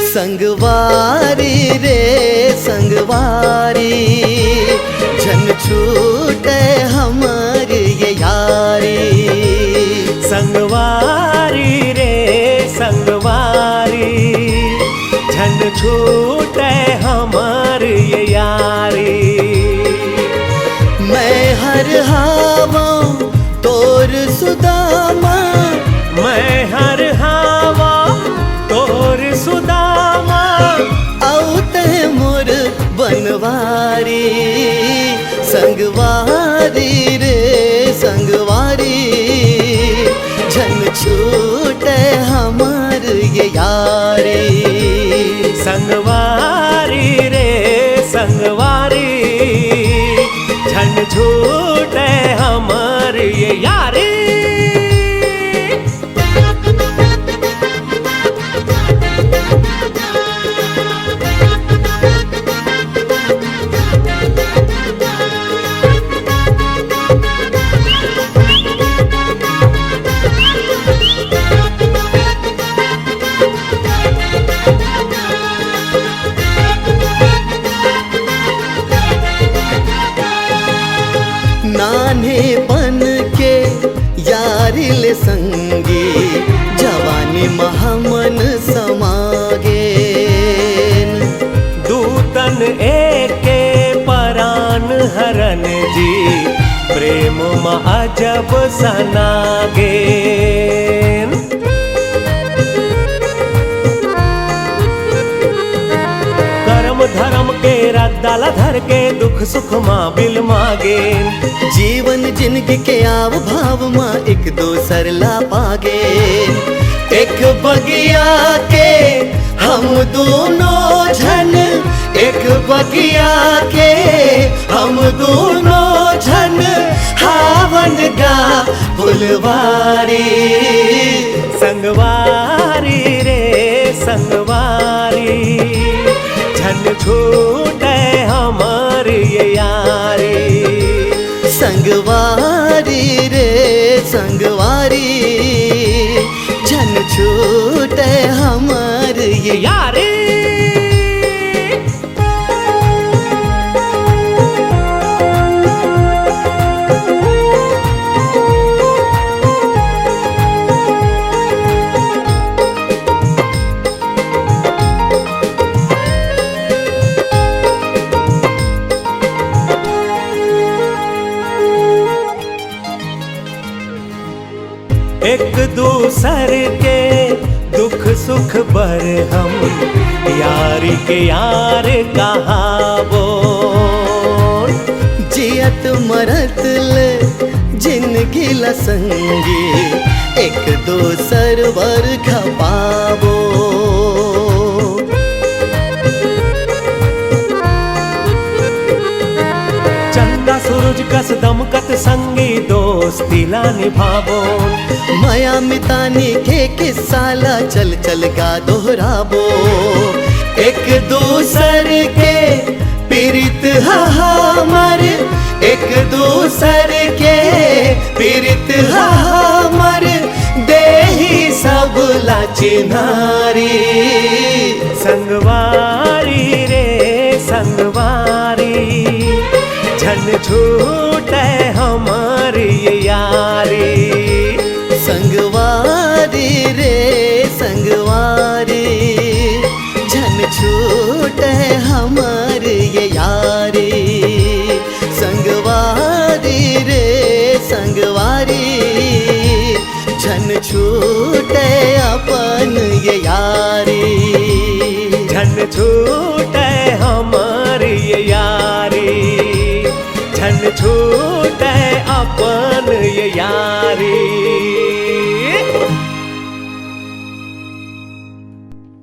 संगवारी रे संगवारी, जन छूटे हमार ये यारी। संगवारी रे संगवारी, झन छूटे हमार ये यारी। मैं हर हावा तोर सुदामा, मैं हर हावा तोर सुदामा, औते मोर बनवारी। संगवारी रे संगवारी, झन छूटे हमार ये यारी। संगवारी रे संगवारी, झन छूटे हमार ये यारी। नान्हेपन के यारी ले संगी, जवानी महामन समागे। दूतन एके परान हरन जी, प्रेम मा अजब सनागे। कर्म धर्म के रद्दाला धर के, दुख सुख माँ बिल मागे। जीवन जिंदगी के आव भाव माँ एक दोसर ला पागे। एक बगिया के हम दोनों झन, एक बगिया के हम दोनों झन, हावन गा फुलवारी। संगवारी रे संगवारी, झन छूटे हमार ये यारी। संगवारी रे संगवारी, झन छूटे हमार ये यारी। एक दूसर के दुख सुख बर हम, यारी के यार कहावो। जियत मरत ले जिंदगी ला संगी, एक दोसर वर खपाबो। चंदा सूरज कस दमकत संगी, दोस्ती ला निभावो। माया मितानी के किस्सा ला चल चल गा दोहराबो। एक दूसर के पीड़ित हमार, एक दूसर के पीड़ित हमार, देही सब ला चिन्हारी। संगवारी रे संगवारी, झन छूटे हमार ये यारी। संगवारी रे संगवारी, झन छूटे हमार ये यारी। संगवारी रे संगवारी, झन छूटे अपन ये यारी। झन छूटे हमार ये यारी, झन छूटे अपन ये यारी।